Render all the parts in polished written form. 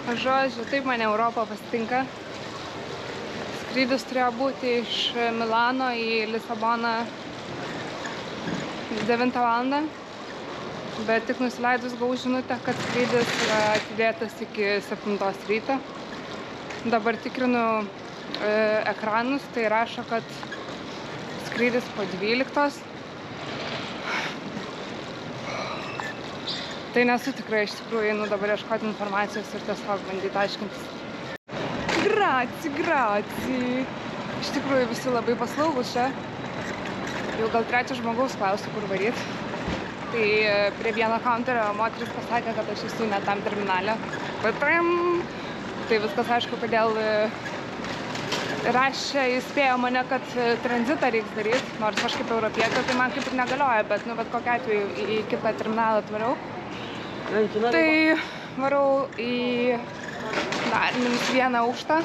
Žodžiu, taip mane Europą pasitinka. Skrydis turėjo būti iš Milano į Lisaboną 9 valandą, bet tik nusileidus gavau žinutę, kad skrydis yra atidėtas iki 7 ryto. Dabar tikrinu ekranus, tai rašo, kad skrydis po 12. Tai nesu tikrai, iš tikrųjų, einu dabar ieškoti informacijos ir tiesiog bandyti aiškintis. Graci. Iš tikrųjų, visi labai paslaugus čia. Jau gal 3 žmogaus klausiu, kur varyt. Tai prie vieno counterio moteris pasakė, kad aš esu ne tam terminale. Tai viskas aišku, kodėl rašė, įspėjo mane, kad tranzitą reiks daryti. Nors aš kaip europietė, tai man kaip ir negalioja, bet bet kokiu atveju į kitą terminalą atvariau. Tai varau į dar -1 aukštą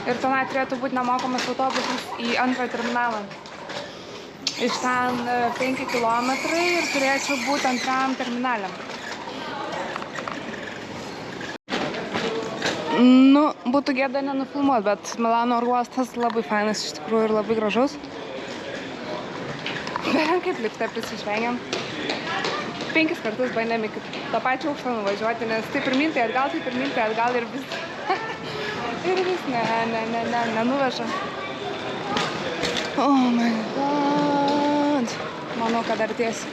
ir tenai turėtų būti nemokamas autobusas į 2 terminalą. Iš ten 5 kilometrai ir turėčiau būti 2 terminale. Nu, būtų gėda nenufilmuot, bet Milano oro uostas labai fainas iš tikrųjų ir labai gražus. Bet kaip lifte prisižvengiam. 5 kartus bandėm iki tą pačią aukštą nuvažiuoti, nes tai pirmyn, tai atgal ir vis... ir vis nenuveža. Oh my god. Manau, kad artėsiu.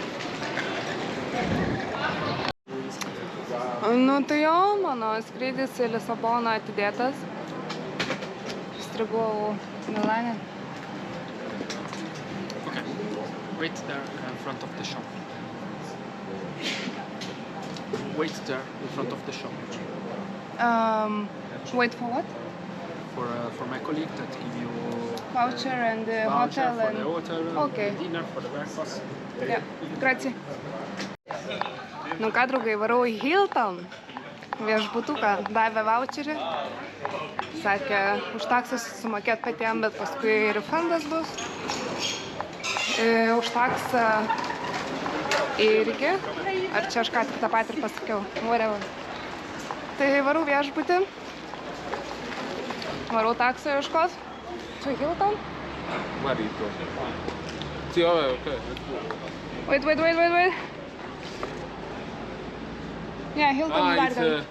Nu tai jo, mano skrydis į Lisaboną atidėtas. Strigau Milane. Okay. Wait there in front of the shop. Wait there in front of the shop. Wait for what? For my colleague that give you Voucher and the voucher hotel for and... the hotel, Okay. dinner for the breakfast. Yeah, grazie. Nu ką, draugai, varau į Hilton viešbutuką, davė voucherį. Sakė, už taksą sumokėt patiem, bet paskui refundas bus. Už taksą irgi. Ar čia aš ką tik tą patį ir pasakiau? Whatever. Tai varau viešbutį. Varau taksą ieškot. Čia Hilton? Marito. Sì, vabbè, ok. Wait. Yeah, Hilton Garden.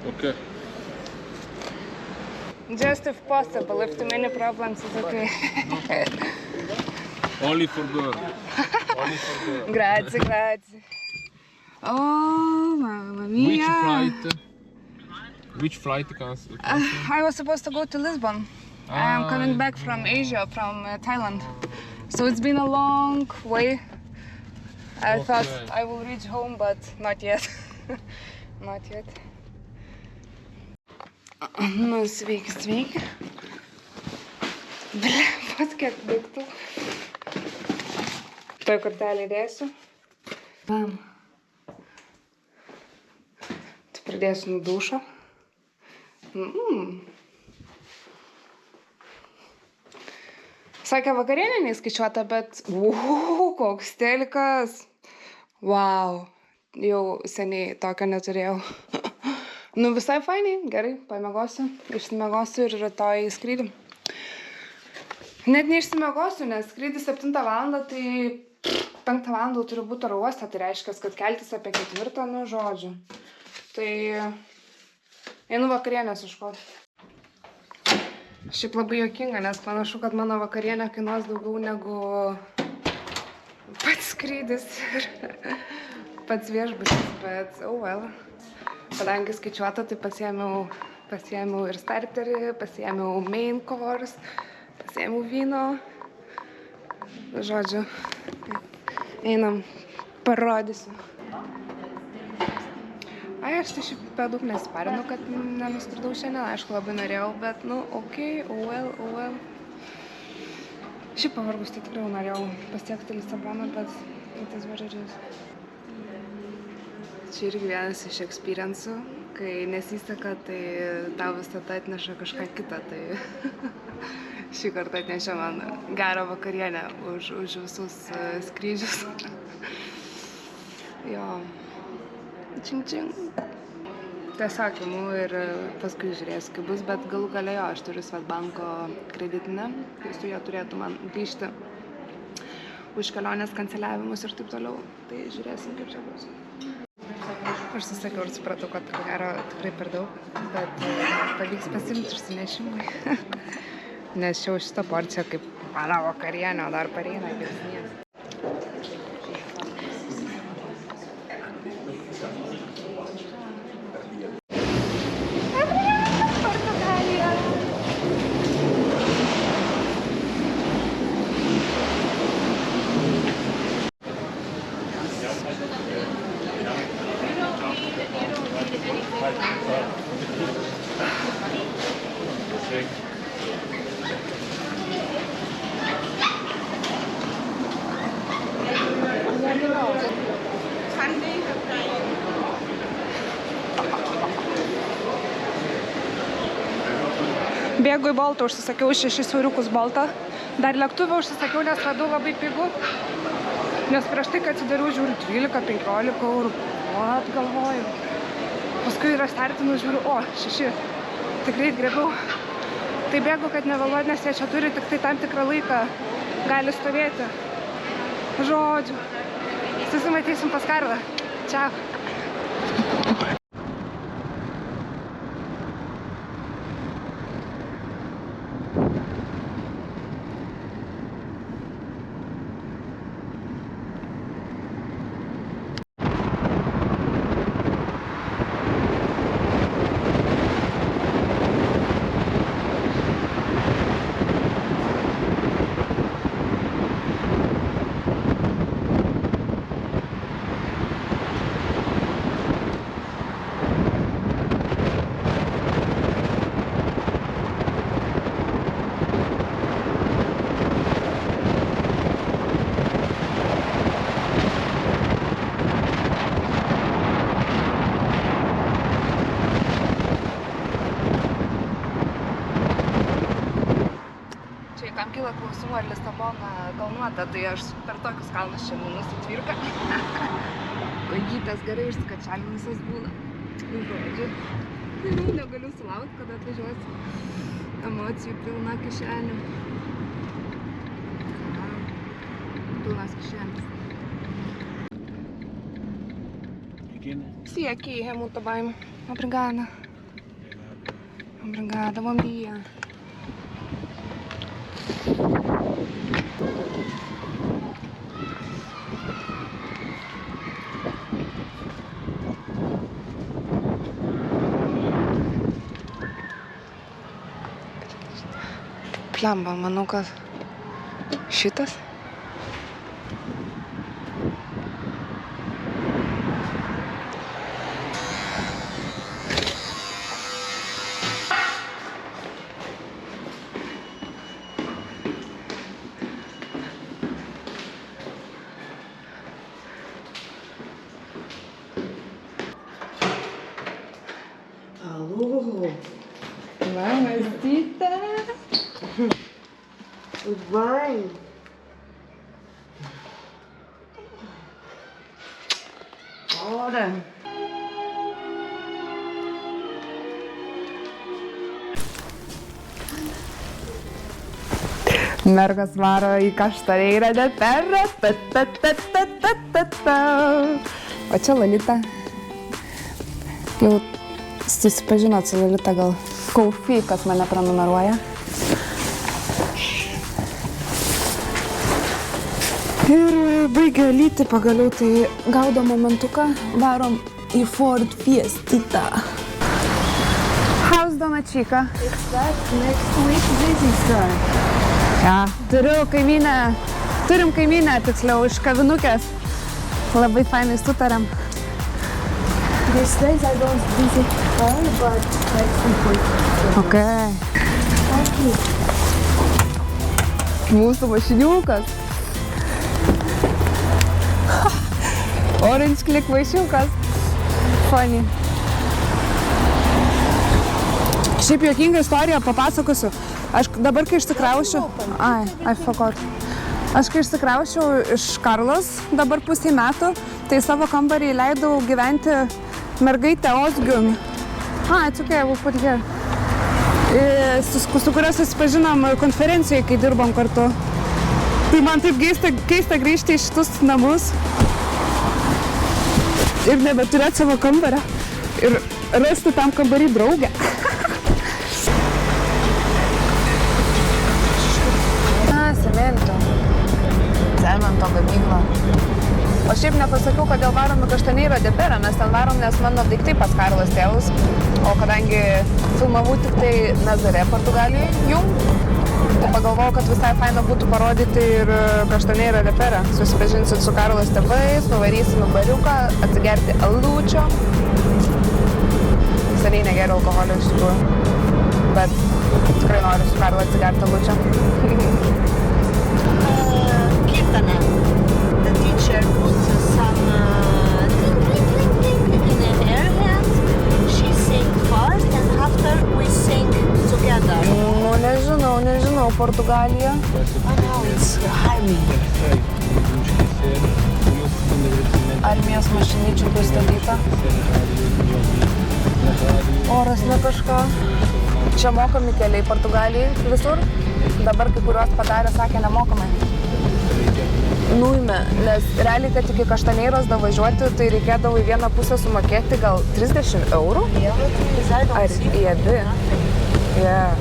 Okay. Just if possible, if too many problems, it's okay. Only for girl. Grazie. Oh, mamma mia. Which flight cancel? I was supposed to go to Lisbon. I am coming back from Asia, from Thailand. So it's been a long way. I thought I will reach home, but not yet. Not yet. Nu, sveiki. Ble, pat kiek daiktų. Toj kortelį dėsiu. Tai pradėsiu nuo dušo. Sakė, vakarienė neįskaičiuota, bet koks telikas. Wow, jau seniai tokio neturėjau. Nu, visai fainiai, gerai, pamiegosiu, išsimiegosiu ir rytoj į skrydį. Net neišsimiegosiu, nes skrydį 7 valandą, tai 5 valandų turiu būti oro uoste, tai reiškia, kad keltis apie 4, nu, žodžiu. Tai einu vakarienės ieškoti. Šiaip labai juokinga, nes panašu, kad mano vakarienė kainuos daugiau negu pats skrydis ir pats viešbutis, bet oh well. Kadangi skaičiuota, tai pasiėmiau ir starterį, pasiėmiau main course, pasiėmiau vyno. Žodžiu, einam, parodysiu. Ai, aš tai šiaip per daug nesiparinu, kad nenuskridau šiandien, aišku, labai norėjau, bet, nu, okei, oh well. Šiaip pavargus, tai tikrai norėjau pasiekti Lisaboną, bet it is what it is. Čia irgi vienas iš experience'ų, kai nesiseka, tai tau visada atneša kažką kitą, tai šį kartą atnešė man gerą vakarienę už visus skrydžius. Jo. Čing čing. Tiesiog imu ir paskui žiūrėsiu, kaip bus, bet galų gale jo, aš turiu Swedbanko kreditinę, tai su jie turėtų man grįžti už kelionės kanceliavimus ir taip toliau. Tai žiūrėsim, kaip čia bus. Aš susakiau ir supratau, kad ko gero tikrai per daug, bet pavyks pasimti išsinešimui. Nes jau šitą porciją kaip mano vakarienė, o dar pareina geresnės. Bėgu į Boltą, užsisakiau 6 euriukus Boltą. Dar lėktuvą užsisakiau, nes radau labai pigų. Nes prieš tai, kad atsidariau, žiūriu 12-15 eurų. O, atgalvoju. Paskui restartinu, žiūriu, 6. Tikrai grėbiau. Tai bėgu, kad nevėluot, nes jie čia turi tik tai tam tikrą laiką. Gali stovėti. Žodžiu. Susimatysim pas Karlą. Čiau. Klausimų, ar Lisabona kalnuota, tai aš per tokius kalnus čia būnu su tvirka. Kojytės gerai išskačialinusios būna. Žodžiu, negaliu sulaukti, kada atvažiuosiu. Emocijų pilna kišenė. Pilnas kišenės. Sì, aqui é muito bem. Obrigada. Obrigada, bom dia. Plemba, manau, kad šitas. Alô? Mamacita! Tudo bem? Ora! Mergas varo į Kaštareirą de perą. O čia Lolita. Jau susipažinot su Lolita, gal Kaufi, kas mane prenumeruoja. Ir baigė lyti pagaliau, tai gaudo momentuką, varom į Ford Fiestita. How's Dona Chica? It's that next week busy start. Ja, turim kaimynę, tiksliau, iš kavinukės. Labai fainai sutarėm. These days I don't visit her, but next week. Okay. Thank you. Mūsų mašiniukas. Orange Click mašiukas. Funny. Šiaip juokingą istoriją papasakosiu. Aš dabar, kai išsikraušiu... I forgot. Aš kai išsikraušiu iš Karlos, dabar pusę metų, tai savo kambarį leidau gyventi mergaitė Osgun. It's okay, we'll put here. Su kuria susipažinom konferencijoje, kai dirbom kartu. Tai man taip keista grįžti į šitus namus ir nebeturėti savo kambario ir rasti tam kambarį draugę. Cemento gamykla. O šiaip nepasakiau, kodėl varom į Kaštanėrą de Perą. Mes ten varom, nes mano daiktai pas Karlos tėvus. O kadangi filmavau tik tai Nazare, Portugalijai, jum, tai pagalvojau, kad visai faina būtų parodyti ir Kaštanėrą de Perą. Susipažinsit su Karlos tėvais, nuvarysim į bariuką, atsigerti alučio. Seniai negeriu alkoholio iš tikrųjų, bet tikrai noriu su Karlo atsigerti alučio. The teacher puts some ting in her hands. She sings first and after we sing together. Nežinau, Portugalija. Oh no, it's army. Armijos mašinyčių pristatyta. Oras ne kažką. Čia mokami keliai Portugalijai visur. Dabar kai kuriuos padarė, sakė nemokamai. Nuime, nes realiai, kad iki Kaštanėros davažiuoti, tai reikėdavo į vieną pusę sumokėti gal 30 eurų. Ar į abi? Yeah.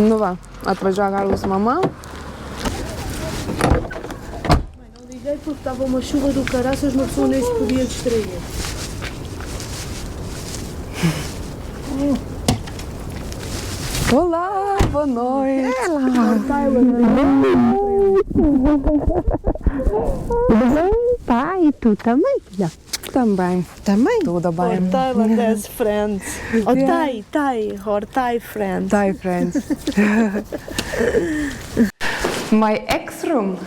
Nu va, atvažiuoja Karlos mama. Liguei porque estava uma chuva do caraças, uma pessoa nem se podia distrair. Olá, boa noite. Tá, e tu também, filha? Também. Também? Tudo bem. Or Thailandese friends. Or Thai, or Thai friends. Thai friends. My ex-room.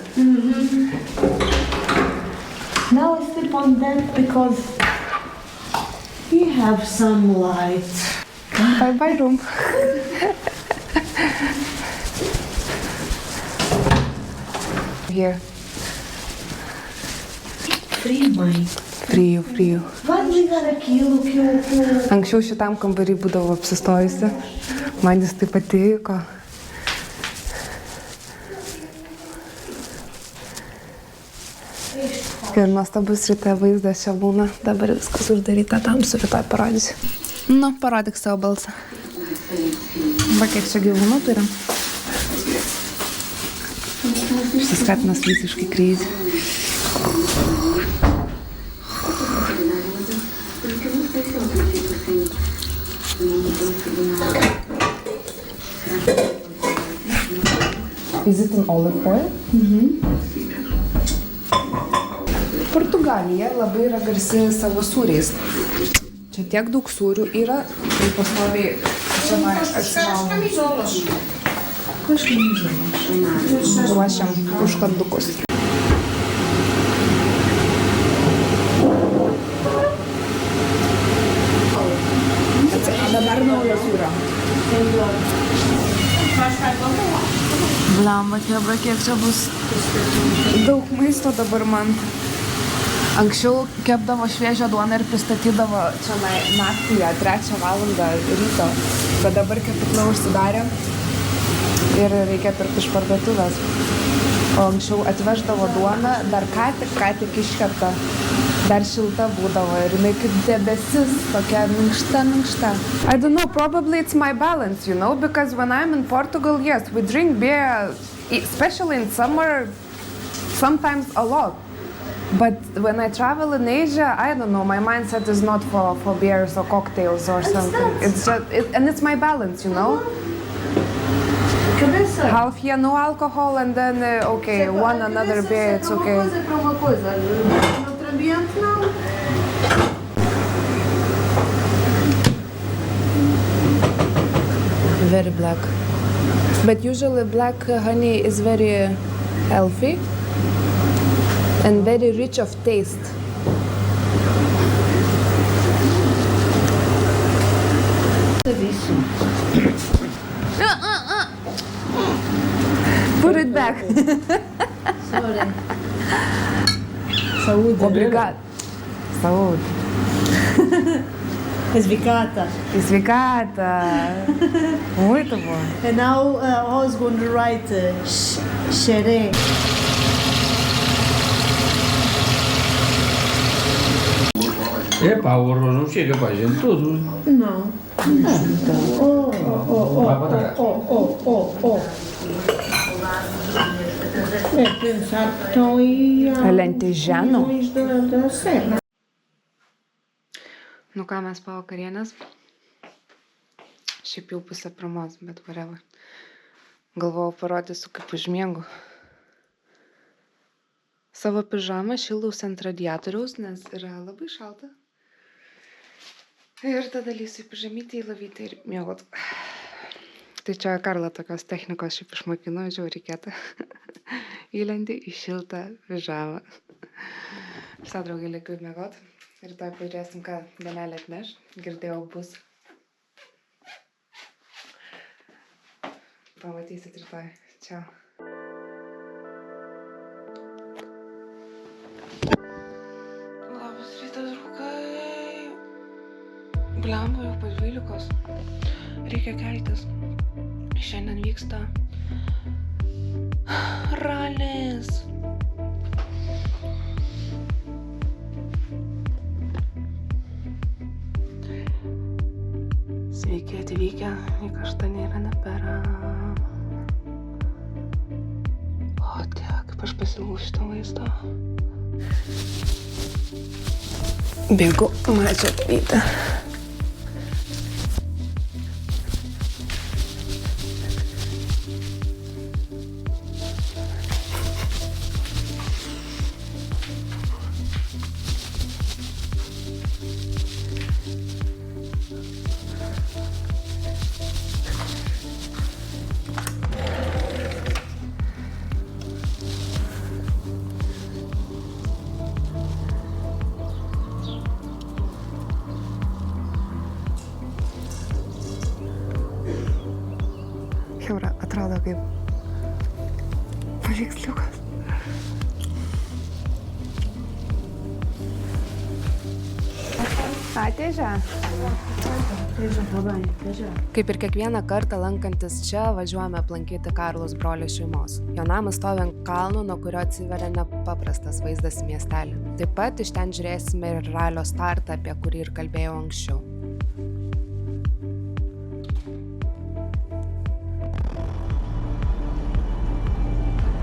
Now I sleep on that because we have some light. Bye room. Here. Free, mãe. Frio. Vai ligar aquilo que eu... Anksčiau šitam kambarį būdavo apsistojusi. Man jis taip patiko. Ir nuostabus ryte vaizdas čia būna. Dabar viskas uždaryta tamsu, rytoj parodysiu. Nu, parodyk savo balsą. Va, kiek čia gyvūnų turim. Šis katinas visiškai crazy. Is it an olive oil? Portugalija labai yra garsi savo sūriais. Čia tiek daug sūrių yra, tai pastoviai čia atsivalgom. Ruošiam užkandukus. Dabar naujo sūrio. Blamba, kebra, kiek čia bus daug maisto dabar man. Anksčiau kepdavo šviežią duoną ir pristatydavo čia naktyje 3 valandą ryto, bet dabar kepykla užsidarė ir reikia pirkti iš parduotuvės. O anksčiau atveždavo duoną, dar ką tik iškepta, dar šilta būdavo ir jinai kaip debesis, tokia minkšta. I don't know, probably it's my balance, you know, because when I'm in Portugal, yes, we drink beer, especially in summer, sometimes a lot. But when I travel in Asia, I don't know, my mindset is not for beers or cocktails or something. It's just, and it's my balance, you know? Half year no alcohol and then, okay, one another beer, it's okay. Very black. But usually black honey is very healthy and very rich of taste. Put it back. Sorry. Saúde. Obrigado. Saúde. Esvicata. Svekata. Muito bom. And now I was going to write xeré. Epá, o arroz não chega para a gente tudo. Não. É pensar que estão aí Alentejano. da serra. Nu ką, mes po vakarienės. Šiaip jau pusę pirmos, bet whatever. Galvojau parodysiu, kaip užmiegu. Savo pižamą šildausi ant radiatoriaus, nes yra labai šalta. Ir tada lysiu į pižamytę, į lavytę ir miegot. Tai čia Karla tokios technikos šiaip išmokino, žiauriai kieta. Įlendi į šiltą pižamą. Visa draugė likiu miegot. Rytoj pažiūrėsim, ką dienelė atneš. Girdėjau bus. Pamatysit rytoj. Čiau. Labas rytas, draugai. Blemba, jau po 12. Reikia keltis. Šiandien vyksta ralis. Sveiki atvykę į Kaštanėlę Perą. O, tiek, kaip aš pasilgau šitą vaizdą. Bėgu, mačiau atvykę. Chebra, atrodo kaip paveiksliukas. Atėžę. Kaip ir kiekvieną kartą lankantis čia, važiuojame aplankyti Karlos brolio šeimos. Jo namas stovi ant kalno, nuo kurio atsiveria nepaprastas vaizdas į miestelį. Taip pat iš ten žiūrėsime ir ralio startą, apie kurį ir kalbėjau anksčiau.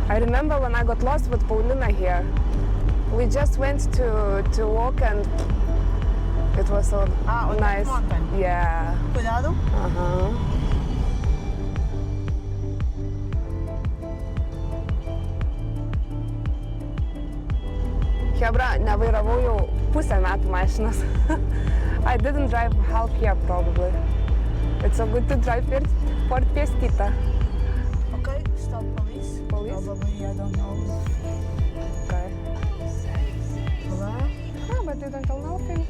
I remember when I got lost with Paulina here. We just went to walk and it was so nice. Yeah. Cuidado. Chebra, nevairavau jau pusę metų mašinas. I didn't drive half here probably. It's so good to drive Ford Fiestita. Okay, stop police. Police? Probably, I don't know. Okay. Olá. Ah, but you don't tell nothing.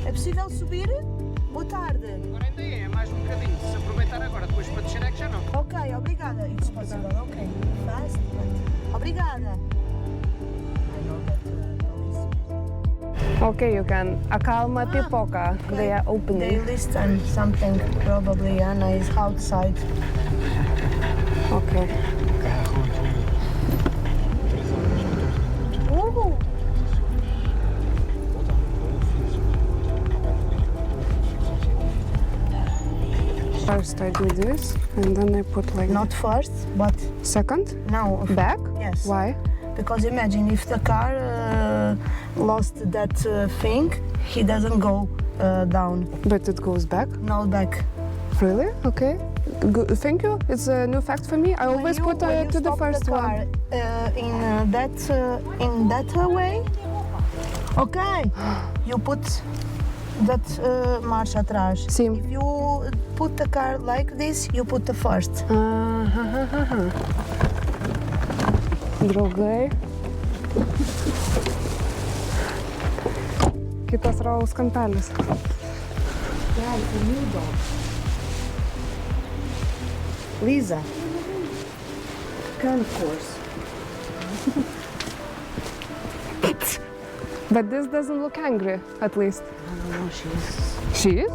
É possível subir? Boa tarde. Agora ainda é mais um bocadinho. Se aproveitar agora, depois para descer é que já não. Ok, obrigada. It's possible, ok. Fast, but... Obrigada. I know that police... Okay, you can. A calma pipoca. Okay. They are opening. They listen something, probably Anna is outside. Okay. First I do this and then I put like Not first, but second now. back. Yes. Why? Because imagine if the car lost that thing, he doesn't go down. But it goes back. No back. Really? Okay. Good. Thank you. It's a new fact for me. I always put when you to the stop first the car, one. in that way. Okay. You put that marcha atrás. Sim. If you put the car like this, you put the first. Draugai. Kitas raus kampelis. Yeah, it's a new dog. Lisa. can course. But this doesn't look angry, at least. No, she's She is?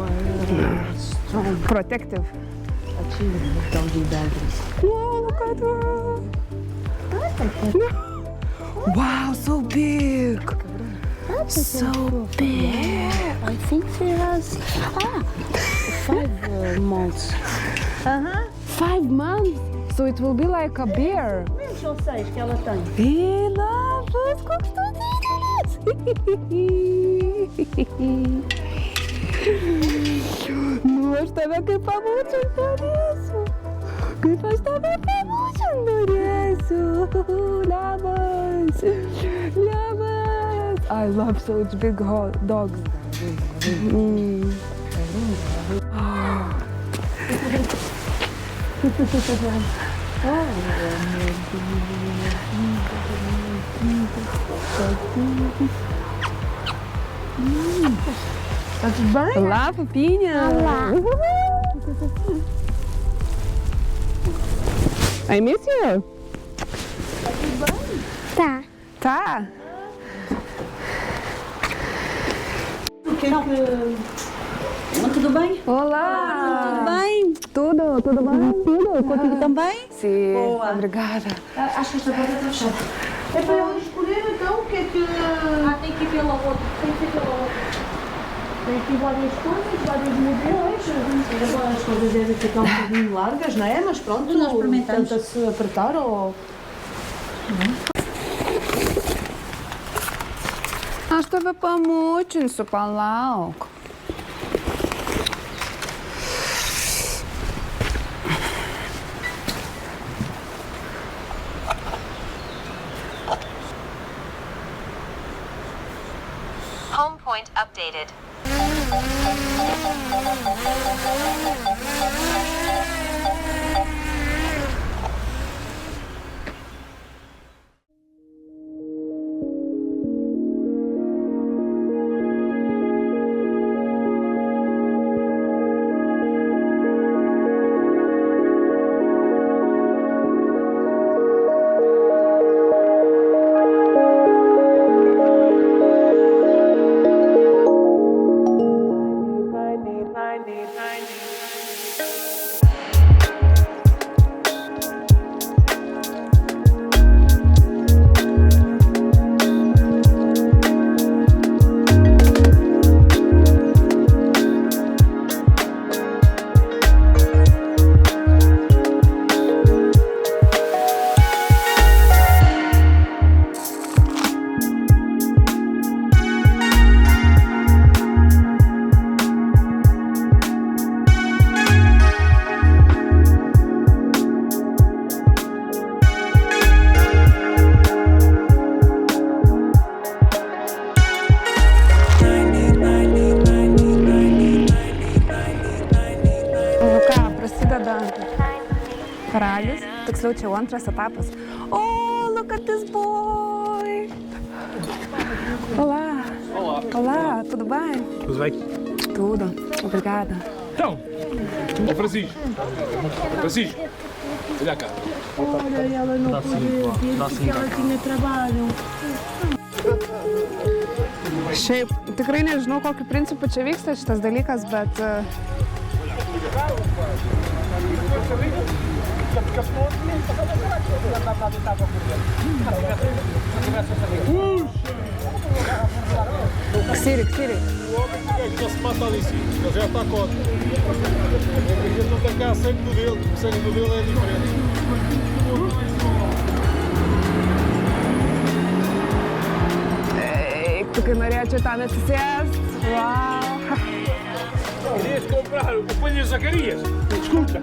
super strong. Protective. Actually, don't be bad. Wow, look at her. Wow, so big. So big. I think she has 5 months. 5 months. So it will be like a bear. Menos ou 6 que ela tem. E lá, os No estaba que famoso por eso. Que estaba famoso por eso. Llamas. Llamas. I love such big dogs. Está tudo bem? Olá, papinha. Olá. I miss you. Tá. Tá. O que é que... Tudo bem? Olá. Tudo bem? Tudo bem? Tudo. Contigo também? Sim, Boa. obrigada. Acho que esta porta está fechada. É para ela escolher então o que é que... tem que ir pela outra. Tem que ir pela outra. Tem aqui várias coisas, vários modelos. Agora as coisas devem ficar um bocadinho largas, não é? Mas pronto, nós experimentamos. Tenta-se apertar ou... А что вы помочь, Супалаук? Home point updated. Karalius, tiksliau čia jau antras etapas. Oh, look at this boy! Olá! Olá. Olá, tudo bem? Tudo bem? Tudo, obrigada. Então, ó Francisco. Francisco, olha cá. Olha, ela não pôde vir porque ela tinha trabalho. Šiaip, tikrai nežinau, kokiu principu čia vyksta šitas dalykas, bet... Ksiri. O homem que já se mata ali em cima, ele já está contra. A gente não tem cá sangue do dele, o sangue do dele é diferente. Tu kai norėčiau ten atsisėst. Wow. Querias comprar o companheiro Zacarias? Escuta.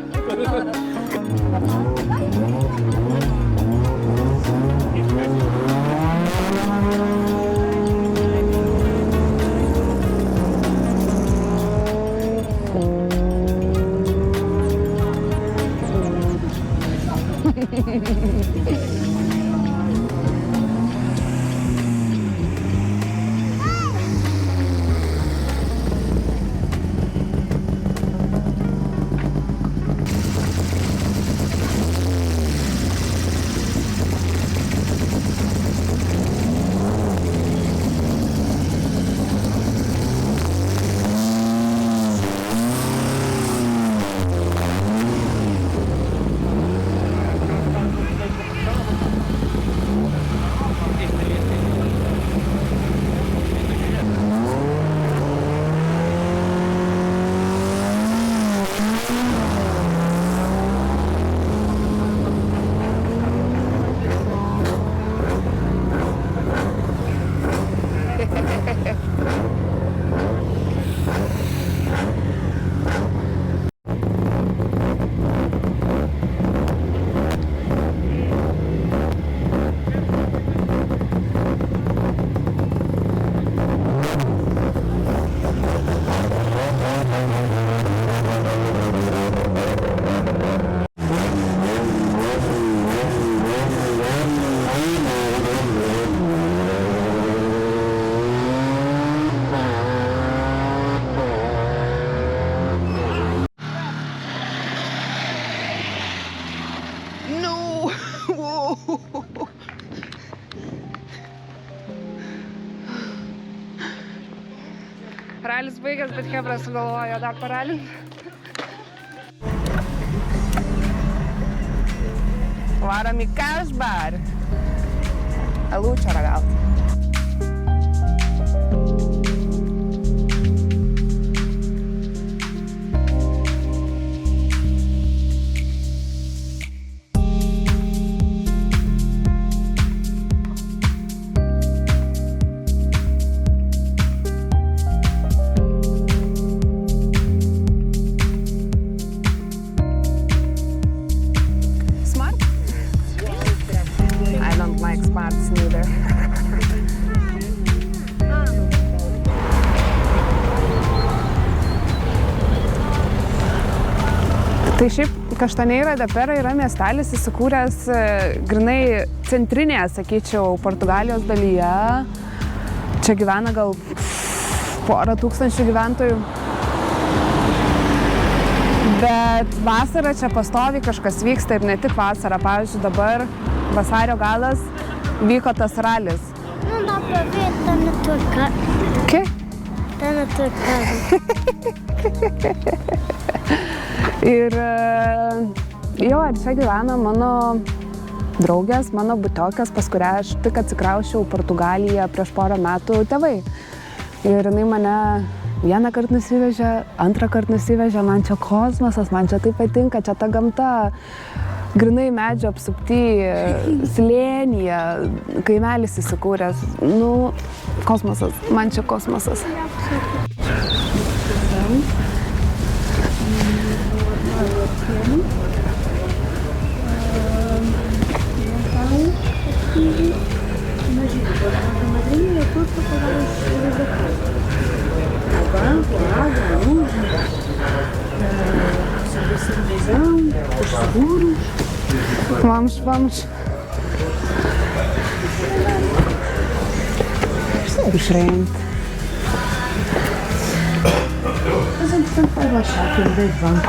No! Ralis baigęs, bet Hebra sugalvojo dar paralinti. Varom į Cash Bar. Alūčio ragauti. Tai šiaip Kaštaneira de Pera yra miestelis įsikūręs grinai centrinėje, sakyčiau, Portugalijos dalyje. Čia gyvena gal 1,000 gyventojų. Bet vasarą čia pastoviai kažkas vyksta ir ne tik vasarą. Pavyzdžiui, dabar vasario galas vyko tas ralis. Nu, dá pra ver, tá na tua casa. Quê? Tá na tua casa. Ir jo, čia gyvena mano draugės, mano butiokas, pas kurią aš tik atsikrausčiau Portugaliją prieš porą metų tėvai. Ir jinai mane vieną kartą nusivežė, antrą kartą nusivežė, man čia kosmosas, man čia taip patinka, čia ta gamta, grinai medžio apsupty, slėnyje, kaimelis įsikūręs, nu, kosmosas, man čia kosmosas. Vamos. Isto é diferente. Mas entretanto vai baixar que eu mudei de banco.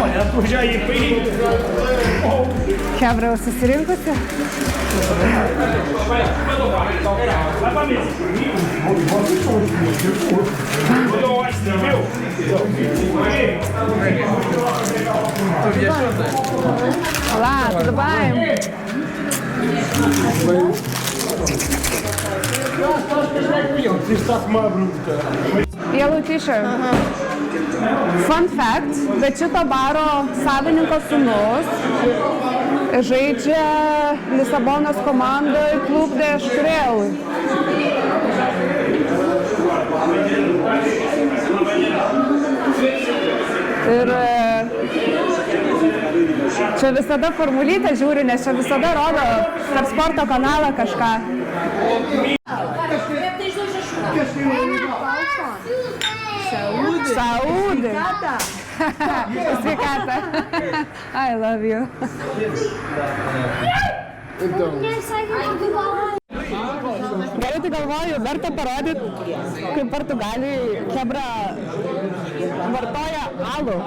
Olha, tu já ia para aí. Hebra, susirinkusi? Vai para a mesa. Olá, tudo bem? Está com uma bruta. Yellow t-shirt. Fun fact, bet šito baro savininko sūnus žaidžia Lisabonos komandoj Club de Estoril. Ir čia visada formulytę žiūri, nes čia visada rodo per sporto kanalą kažką. Saúde! Sveikata! I love you. Gerai, tai galvoju, verta parodyti, kaip Portugalijai Hebra vartoja alų.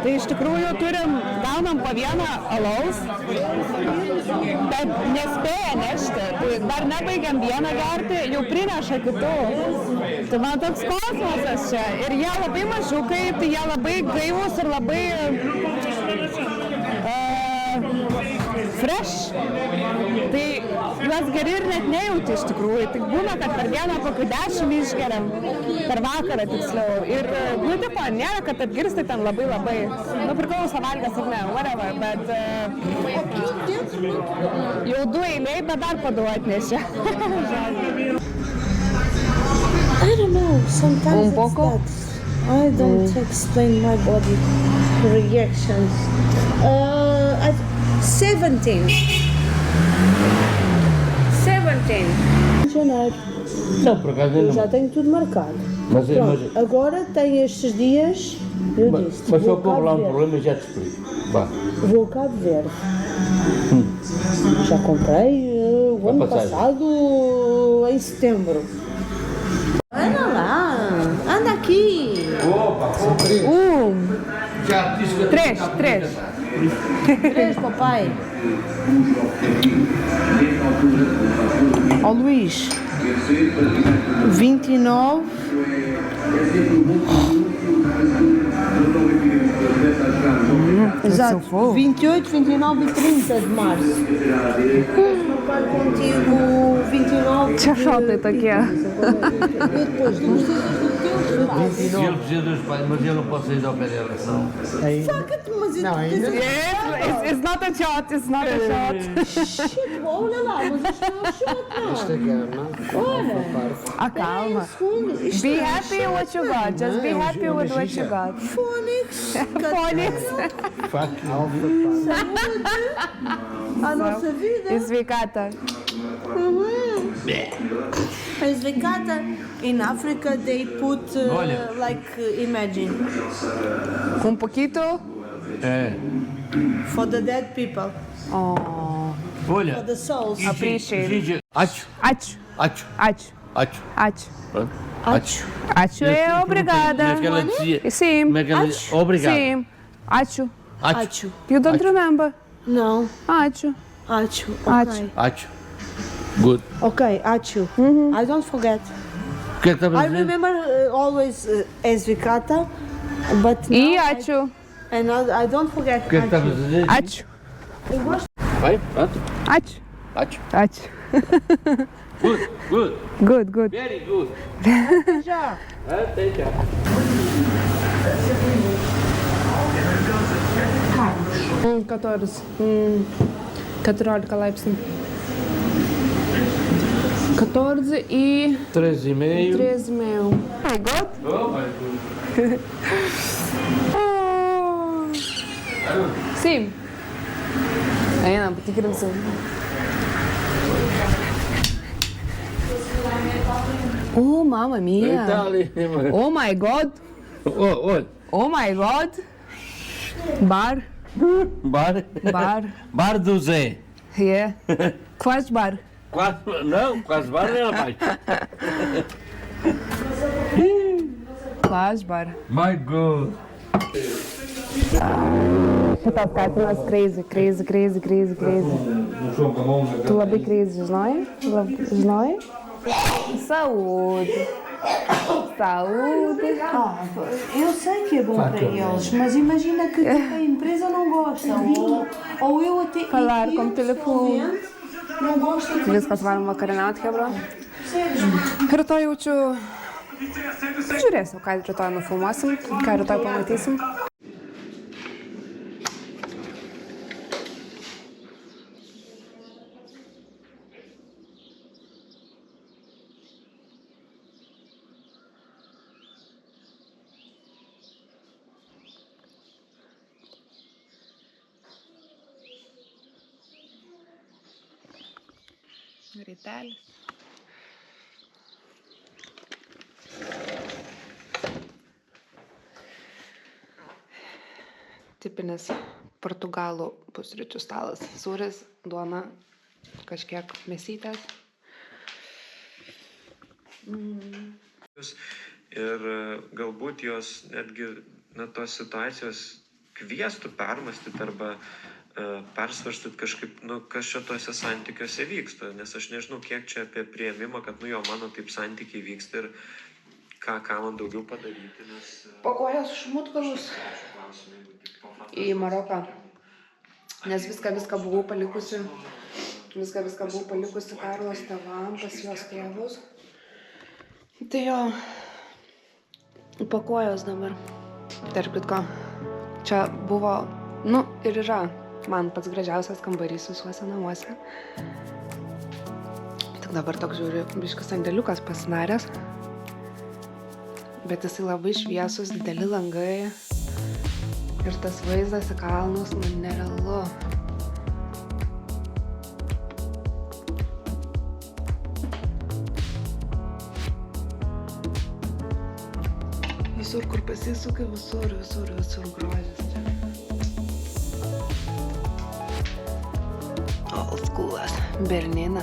Tai iš tikrųjų gaunam po vieną alaus, bet nespėja nešti. Tai dar nebaigiam vieną gerti, jau prineša kitų. Tai man toks kosmosas čia. Ir jie labai mažiukai, tai jie labai gaivūs ir labai fresh. Tai juos geri ir net nejauti iš tikrųjų. Tik būna, kad per dieną kokių 10 išgeriam, per vakarą tiksliau. Ir, nu, tipo, nėra, kad atgirsti ten labai. Nu, priklauso valgęs ar ne, whatever, bet jau 2 eiliai, bet dar po 2 atnešė. I don't know, sometimes it's that. I don't explain my body reactions. 17. Janeiro. Não, por acaso Eu não. já tenho tudo marcado. Mas, Pronto, agora tem estes dias, eu disse, mas vou só por lá Cabo um Verde. problema e já te explico. Vá. Vou a Cabo Verde. Já comprei o ano passagem. passado, em setembro. Três. 3, papai. Ó Luís. 29. Exato. 28, 29 e 30 de março. Marcar contigo 29 Čia šaltai tokie. E depois, tu precisas do teu espaço. Se ele precisa dos pais, mas eu não posso sair da operação. Saca-te, mas It's not a shot, it's not a shot. olha lá, mas isto não é um shot, não. Olha. Calma. Segundo, isto Be é happy with what you got. Just be happy with what you got. Fónix. Phonics. A nossa vida. Sveikata. Zvekata, in Africa they put like imagine Pouquito. for the dead people, for Olha, the souls. Appreciate. Gigi, acho. Acho é obrigada. Como é que ela dizia? Sim. Como é que ela dizia? Obrigado. Sim. Acho. Acho. You don't remember. Não. Acho. Acho. Acho. Okay. Acho. Good. Okay. Acho. I don't forget. O que é que estava a I dizer? remember always Zvekata, but now E acho. and I don't forget. O que é que estava a dizer? Acho. Eu gosto. Vai, pronto. Acho. Acho. Acho. Good. Good. Very good. Já. Até já. 14. 14 laipsnių. 14 e 3,5. 3,5. My God. Oh my God. Sim. Ainda, porque queremos ser. Oh, mamma mia. Está ali, mano. Oh my God. Olha. Oh my God. Bar. Bar do Zé. Yeah. Quase bar. Quase bar era mais. Quase bar. My God. Šitas katinas crazy. Tu labai crazy, žinai? Žinai? Saúde. Eu sei que é bom para eles, mas imagina que a empresa não gosta, ou eu até Falar eu, com telefone. pessoalmente, não gosto de Viskas varom vakarieniauti, hebra. sério. Rytoj jaučiu... Žiūrėsiu, ką rytoj nufilmuosim, ką rytoj pamatysim. Rytelis. Tipinis portugalų pusryčių stalas. Sūris, duona, kažkiek mėsytės. Ir galbūt jos netgi tos situacijos kviestų permastyti arba persvarstyti kažkaip, kas čia tuose santykiuose vyksta, nes aš nežinau, kiek čia apie priėmimą, kad, mano taip santykiai vyksta ir ką man daugiau padaryti, nes... Pakojas šmutkalus į Maroką, nes viską buvau palikusi Karlos tėvam, pas jos tėvus. Tai jo, pakojos dabar. Tarp kitko, čia buvo, ir yra man pats gražiausias kambarys visuose namuose. Tik dabar toks žiūri, biškas sandėliukas pasidaręs. Bet jisai labai šviesus, dideli langai. Ir tas vaizdas į kalnus, nerealu. Visur, kur pasisukai, visur grožis čia. Old schoolas, Bernina.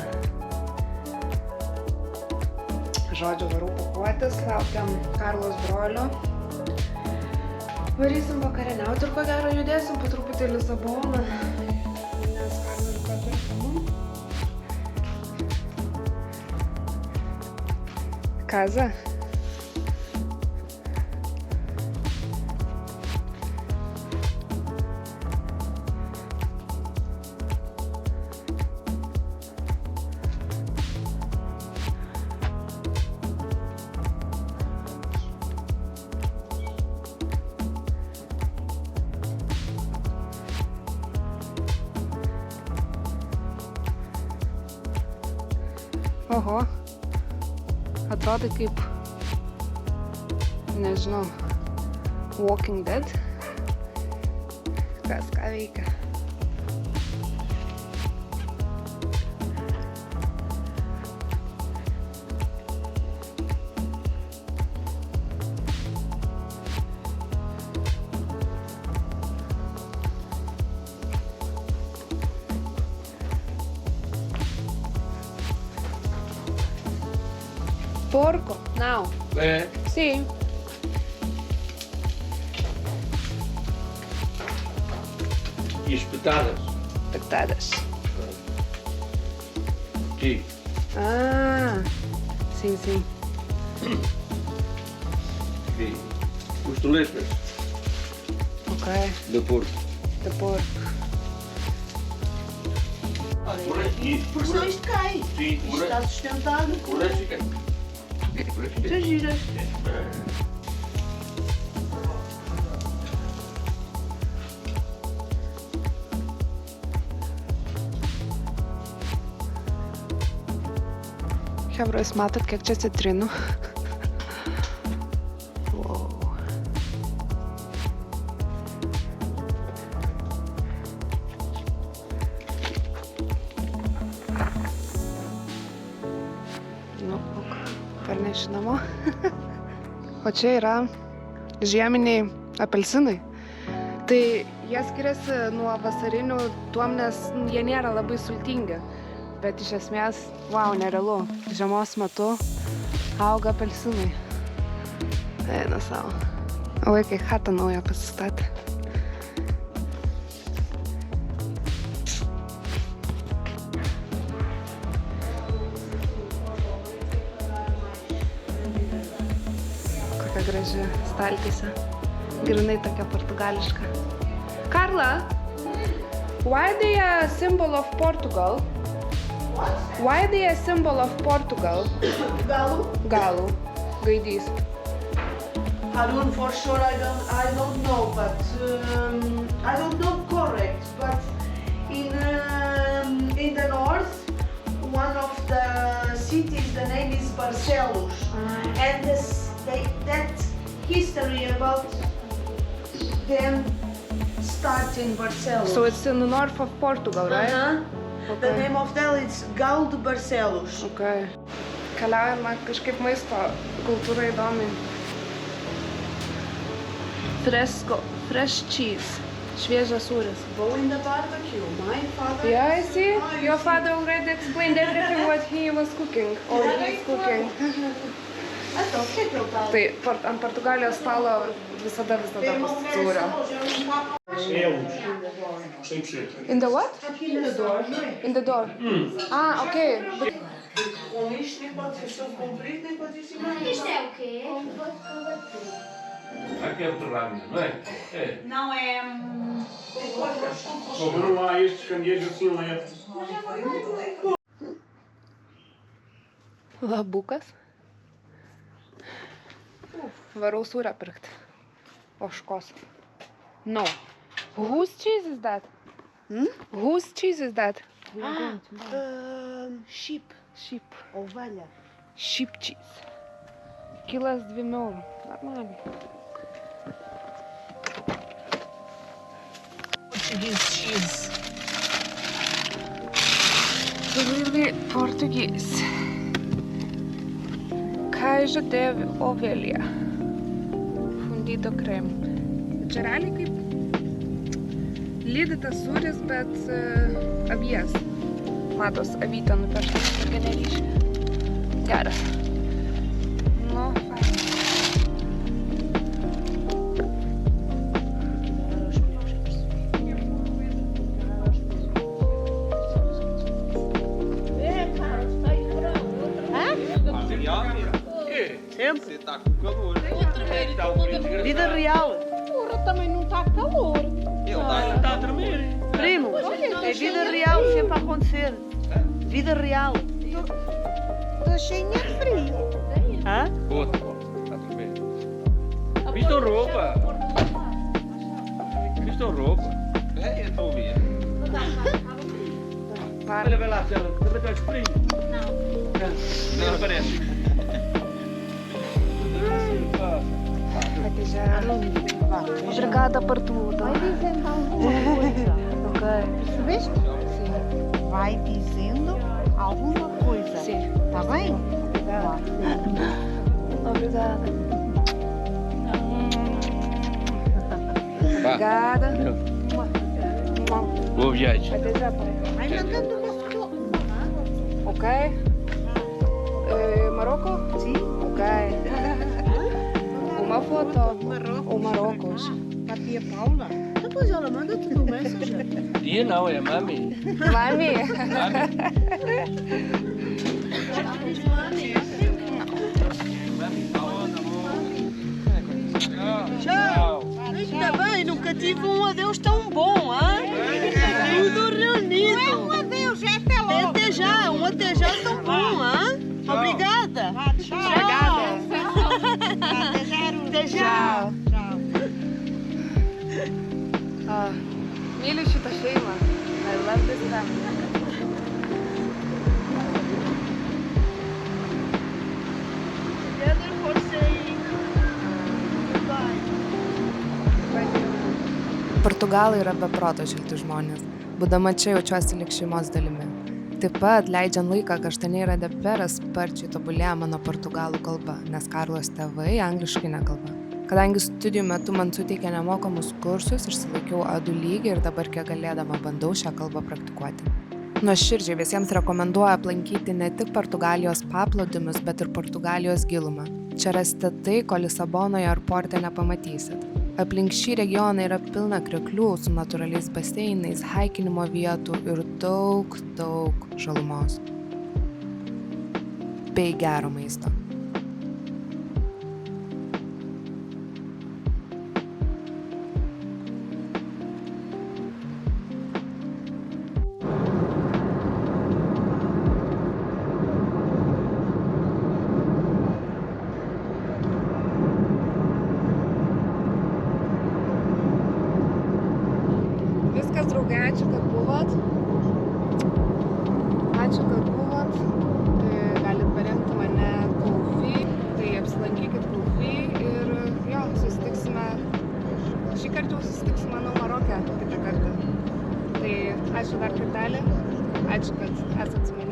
Žodžiu, varau pakuotis, laukiam Karlos brolio. Varysim vakarieniauti ir ko gero judėsim po truputį į Lisaboną. Nes Karmeliu kartu ir mum. Casa. Oho, atrodo kaip, nežinau, Walking Dead. Kas ką veikia. Porco, now. Sì. E espetadas? Espetadas. Sim. Ah, sim, sim. E costeletas Ok, de porco. de porco. Por aqui. Porque senão isto cai. Sim, Isto por está aqui. sustentado. Por aqui fica. Por aqui Muitas giras. Chebra, jūs matot, kiek čia citrinų? Wow. Nu, parneši namo. O čia yra žieminiai apelsinai. Tai jie skiriasi nuo vasarinių tuom, nes jie nėra labai sultingi. Bet iš esmės, wow, nerealu. Žiemos metu auga apelsinai. Eina savo. O vaikai chatą naują pasistatė. Kokia graži staltiesė. Grynai tokia portugališka. Carla, why they a symbol of Portugal? Why they a symbol of Portugal? Galo. Galo. Gaidys. Harun, for sure I don't know, but I don't know correct. But in the north, one of the cities, the name is Barcelos, and that history about them starts in Barcelos. So it's in the north of Portugal, right? The name of that is Galo de Barcelos. Okay. Keliaujame kažkaip maisto kultūra įdomi. Fresh cheese. Šviežias sūris. Go in the barbecue. My father. Yeah, I see. Your father already explained everything what he was cooking. Or he's cooking. Tai ant Portugalijos stalo visada bus sūrio. In the what? In the door. In the door. Ah, okay. Com isto nem pode ser tão comprido, nem pode ser mais. Isto é o quê? Aqui é o terrâneo, não é? É. Não é. Só não há estes candeeiros assim lentos. Labukas. Varau sūrę pirkti. Ožkos. No. Whose cheese is that? Whose cheese is that? Sheep. Sheep. Ovelha. Sheep cheese. Kilas 2 eurų. Normaliai. Portuguese cheese. Really Portuguese. Queijo de ovelha. Fundido creme. Čia realiai kaip lydytas sūris, bet avies. Matos, avytė nupiešta, irgi neryškiai. Geras. Nu, fain. Sempre. Você tá com calor. Vida real. Porra, também não está calor. Ele está a tremer. Primo, é vida real sempre a acontecer. Vida real. Estou cheia de frio. Hã? Puta, está a tremer. Visto roupa. Visto roupa. É, eu estou a ouvir. Olha, vai lá, Cela. Também está frio? Não. Não parece. Obrigada por tudo. Vai dizendo alguma coisa. Ok. Percebeste? Sim. Vai dizendo alguma coisa. Sim. Está bem? Obrigada. Obrigada. Boa viagem. Até já, pai. Vai mandando uma foto. Ok. Marocco? Sim. Ok. Uma foto. Marrocos. O Marrocos. Para a tia Paula. Depois ela manda-te no Messenger. Tia não, é mami. Mami. Tchau. Está bem, nunca tive um adeus tão bom, hã? Tudo reunido. Não é um adeus, é até logo. É até já, um até já tão bom, hã? Obrigada. Tchau. Até já. Milho está cheio, mano. I love this stuff. Together for saying goodbye. Portugalai yra beproto šilti žmonės. Būdama čia jaučiuosi lyg šeimos dalimi. Taip pat, leidžiant laiką Kaštanėje Radeperas, sparčiai tobulėja mano portugalų kalba, nes Karlos tėvai angliškai nekalba. Kadangi studijų metu man suteikė nemokamus kursus, išsilaikiau A2 lygį ir dabar kiek galėdama bandau šią kalbą praktikuoti. Nuoširdžiai visiems rekomenduoju aplankyti ne tik Portugalijos paplūdimius, bet ir Portugalijos gilumą. Čia rasite tai, ko Lisabonoje ar Porte nepamatysit. Aplink šį regioną yra pilna krioklių su natūraliais baseinais, haikinimo vietų ir daug žalumos. Bei gero maisto. Viskas, draugai, ačiū, kad buvot. Tai galit paremti mane Ko-fi, tai apsilankykit Ko-fi ir jo, susitiksime. Šį kartą jau susitiksime, manau, Maroke kitą kartą. Tai ačiū dar kartelį, ačiū, kad esat su manimi.